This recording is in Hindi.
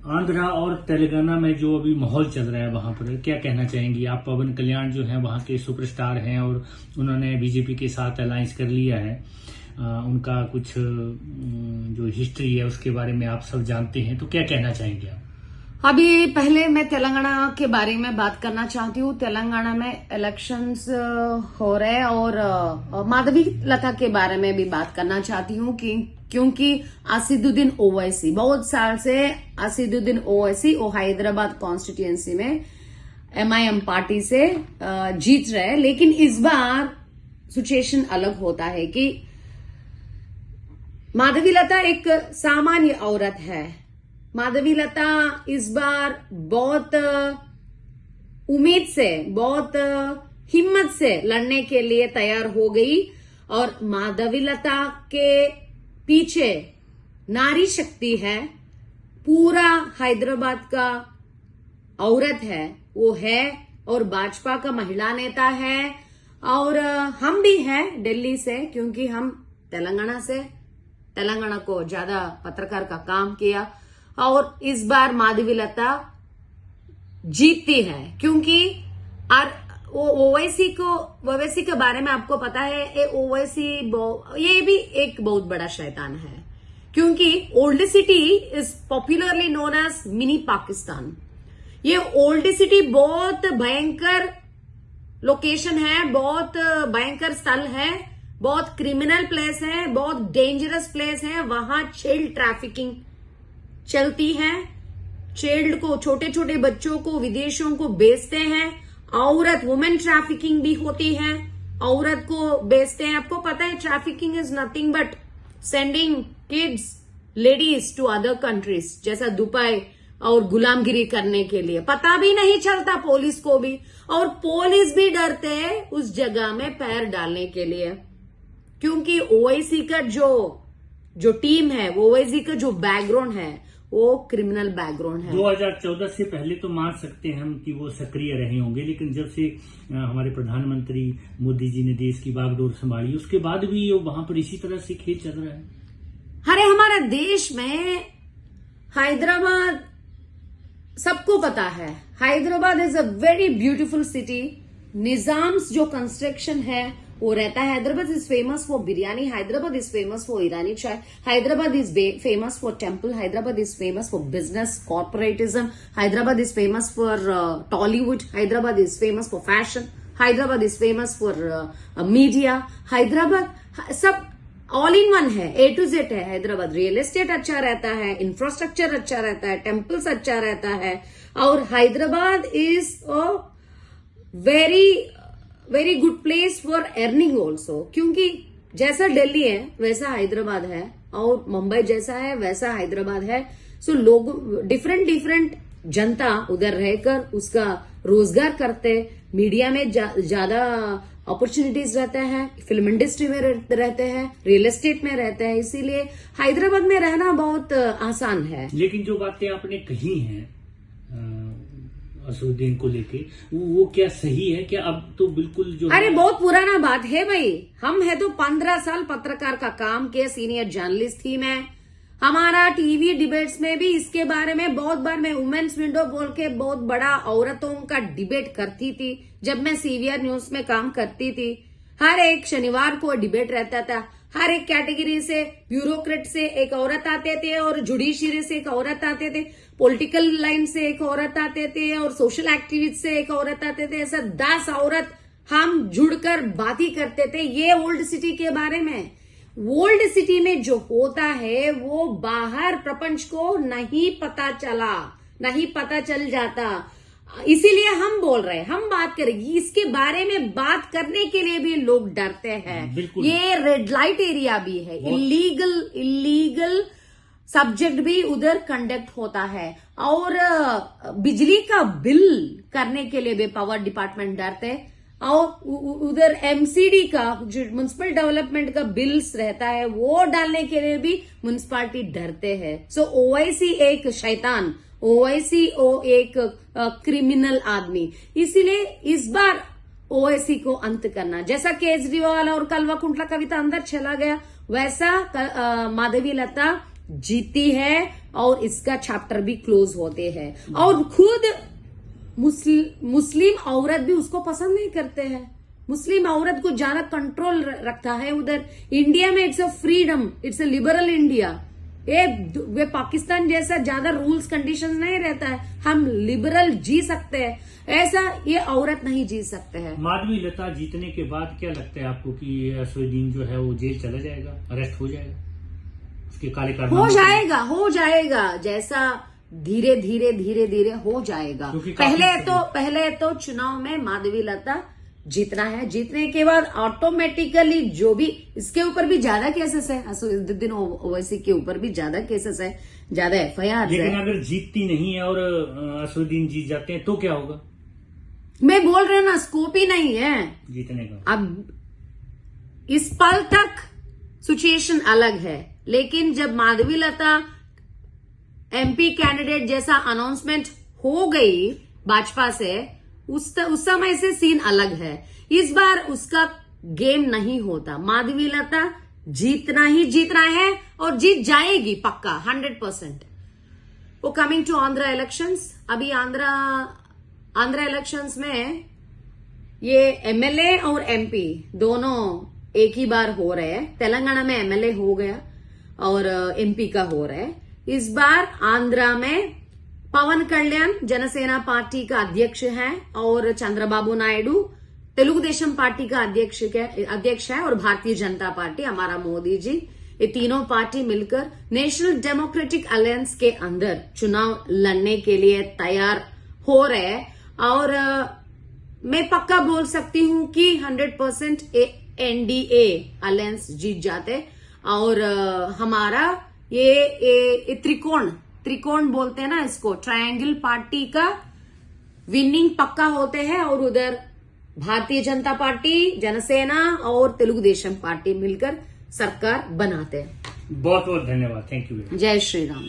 आंध्रा और तेलंगाना में जो अभी माहौल चल रहा है वहां पर क्या कहना चाहेंगी आप? पवन कल्याण जो है वहां के सुपरस्टार हैं और उन्होंने बीजेपी के साथ अलायंस कर लिया है। उनका कुछ जो हिस्ट्री है उसके बारे में आप सब जानते हैं, तो क्या कहना चाहेंगे आप? अभी पहले मैं तेलंगाना के बारे में बात करना चाहती हूँ। तेलंगाना में इलेक्शंस हो रहे हैं और माधवी लता के बारे में भी बात करना चाहती हूँ क्योंकि असीदुद्दीन ओवैसी बहुत साल से असीदुद्दीन ओवैसी वो हैदराबाद कॉन्स्टिट्यूएंसी में MIM पार्टी से जीत रहे हैं। लेकिन इस बार सिचुएशन अलग होता है कि माधवी लता एक सामान्य औरत है। माधवी लता इस बार बहुत उम्मीद से, बहुत हिम्मत से लड़ने के लिए तैयार हो गई और माधवी लता के पीछे नारी शक्ति है, पूरा हैदराबाद का औरत है वो है और भाजपा का महिला नेता है और हम भी हैं दिल्ली से, क्योंकि हम तेलंगाना को ज्यादा पत्रकार का काम किया और इस बार माधवी लता जीतती है क्योंकि ओवैसी के बारे में आपको पता है। ओवैसी ये भी एक बहुत बड़ा शैतान है क्योंकि old city is popularly known as mini Pakistan. ये ओल्ड सिटी बहुत भयंकर लोकेशन है, बहुत भयंकर स्थल है, बहुत क्रिमिनल प्लेस है, बहुत डेंजरस प्लेस है। वहां चाइल्ड ट्रैफिकिंग चलती है, चाइल्ड को, छोटे छोटे बच्चों को विदेशों को बेचते हैं। औरत वुमेन ट्रैफिकिंग भी होती है, औरत को बेचते हैं। आपको पता है trafficking is nothing but sending kids, ladies to other countries, जैसा दुबई, और गुलामगिरी करने के लिए। पता भी नहीं चलता पुलिस को भी, और पुलिस भी डरते हैं उस जगह में पैर डालने के लिए क्योंकि ओवैसी का जो टीम है, ओवैसी का जो बैकग्राउंड है वो क्रिमिनल बैकग्राउंड है। 2014 से पहले तो मान सकते हैं हम कि वो सक्रिय रहे होंगे, लेकिन जब से हमारे प्रधानमंत्री मोदी जी ने देश की बागडोर संभाली उसके बाद भी वहां पर इसी तरह से खेल चल रहा है। अरे हमारे देश में हैदराबाद सबको पता है, Hyderabad is a very beautiful city. Nizams जो कंस्ट्रक्शन है वो रहता है। Hyderabad is famous for biryani, Hyderabad is famous for Irani chai, Hyderabad is famous for temple, Hyderabad is famous for business corporatism, Hyderabad is famous for Tollywood, Hyderabad is famous for fashion, Hyderabad is famous for media. Hyderabad सब ऑल इन वन है, A to Z है। हैदराबाद रियल एस्टेट अच्छा रहता है, इंफ्रास्ट्रक्चर अच्छा रहता है, टेम्पल्स अच्छा रहता है और Hyderabad is a very good place for earning also, क्योंकि जैसा दिल्ली है वैसा हैदराबाद है और मुंबई जैसा है वैसा हैदराबाद है। सो लोग डिफरेंट जनता उधर रहकर उसका रोजगार करते, मीडिया में ज्यादा अपॉर्चुनिटीज रहते हैं, फिल्म इंडस्ट्री में रहते हैं, रियल एस्टेट में रहते हैं, इसीलिए हैदराबाद में रहना बहुत आसान है। लेकिन जो बातें आपने कही हैं असदुद्दीन को लेके, वो क्या सही है? क्या अब तो बिल्कुल जो अरे बहुत पुराना बात है भाई। हम है तो 15 साल पत्रकार का काम किया, सीनियर जर्नलिस्ट थी मैं। हमारा टीवी डिबेट्स में भी इसके बारे में बहुत बार मैं वुमेन्स विंडो बोल के बहुत बड़ा औरतों का डिबेट करती थी जब मैं CVR न्यूज में काम करती थी। हर एक शनिवार को डिबेट रहता था, हर एक कैटेगरी से, ब्यूरोक्रेट से एक औरत आते थे और जुडिशियरी से एक औरत आते थे, पॉलिटिकल लाइन से एक औरत आते थे और सोशल एक्टिविस्ट से एक औरत आते थे। ऐसा 10 औरत हम जुड़कर बात ही करते थे ये ओल्ड सिटी के बारे में। ओल्ड सिटी में जो होता है वो बाहर प्रपंच को नहीं पता चल जाता, इसीलिए हम बोल रहे हैं, हम बात करेंगे। इसके बारे में बात करने के लिए भी लोग डरते हैं। ये रेड लाइट एरिया भी है, इलीगल सब्जेक्ट भी उधर कंडक्ट होता है और बिजली का बिल करने के लिए भी पावर डिपार्टमेंट डरते हैं और उधर MCD का जो म्युनिसिपल डेवलपमेंट का बिल्स रहता है वो डालने के लिए भी म्युनिसिपालिटी डरते हैं। सो ओवैसी एक शैतान, ओवैसी एक क्रिमिनल आदमी, इसीलिए इस बार ओवैसी को अंत करना। जैसा केजरीवाल और कल्वाकुंटला कविता अंदर चला गया वैसा माधवी लता जीती है और इसका चैप्टर भी क्लोज होते हैं। और खुद मुस्लिम औरत भी उसको पसंद नहीं करते हैं। मुस्लिम औरत को ज्यादा कंट्रोल रखता है उधर। इंडिया में it's a freedom, it's a liberal India. वे पाकिस्तान जैसा ज्यादा रूल्स कंडीशंस नहीं रहता है। हम लिबरल जी सकते हैं, ऐसा ये औरत नहीं जी सकते हैं। माधवी लता जीतने के बाद क्या लगता है आपको कि असदुद्दीन जो है वो जेल चला जाएगा, अरेस्ट हो जाएगा, उसके काले कारनामे हो जाएगा जैसा धीरे धीरे हो जाएगा। पहले तो चुनाव में माधवी लता जीतना है। जीतने के बाद ऑटोमेटिकली जो भी इसके ऊपर भी ज्यादा केसेस है, असदुद्दीन ओवैसी के ऊपर भी ज्यादा केसेस है, ज्यादा एफआईआर है। लेकिन अगर जीतती नहीं है और असदुद्दीन जीत जाते हैं तो क्या होगा? मैं बोल रहा हूं ना, स्कोप ही नहीं है जीतने का। अब इस पल तक सिचुएशन अलग है, लेकिन जब माधवी लता एमपी कैंडिडेट जैसा अनाउंसमेंट हो गई भाजपा से, उस समय से सीन अलग है। इस बार उसका गेम नहीं होता। माधवी लता जीतना है और जीत जाएगी पक्का 100%। वो कमिंग टू आंध्रा इलेक्शंस, अभी आंध्रा इलेक्शंस में ये एमएलए और एमपी दोनों एक ही बार हो रहे हैं। तेलंगाना में एमएलए हो गया और एमपी का हो रहा है। इस बार आंध्रा में पवन कल्याण जनसेना पार्टी का अध्यक्ष है और चंद्रबाबू नायडू तेलुगु देशम पार्टी का अध्यक्ष है और भारतीय जनता पार्टी हमारा मोदी जी, ये तीनों पार्टी मिलकर नेशनल डेमोक्रेटिक अलायंस के अंदर चुनाव लड़ने के लिए तैयार हो रहे हैं। और मैं पक्का बोल सकती हूं कि 100% एनडीए अलायंस जीत जाते और हमारा ये त्रिकोण बोलते हैं ना इसको, ट्रायंगल पार्टी का विनिंग पक्का होते हैं। और उधर भारतीय जनता पार्टी, जनसेना और तेलुगु देशम पार्टी मिलकर सरकार बनाते हैं। बहुत बहुत धन्यवाद, थैंक यू। जय श्री राम।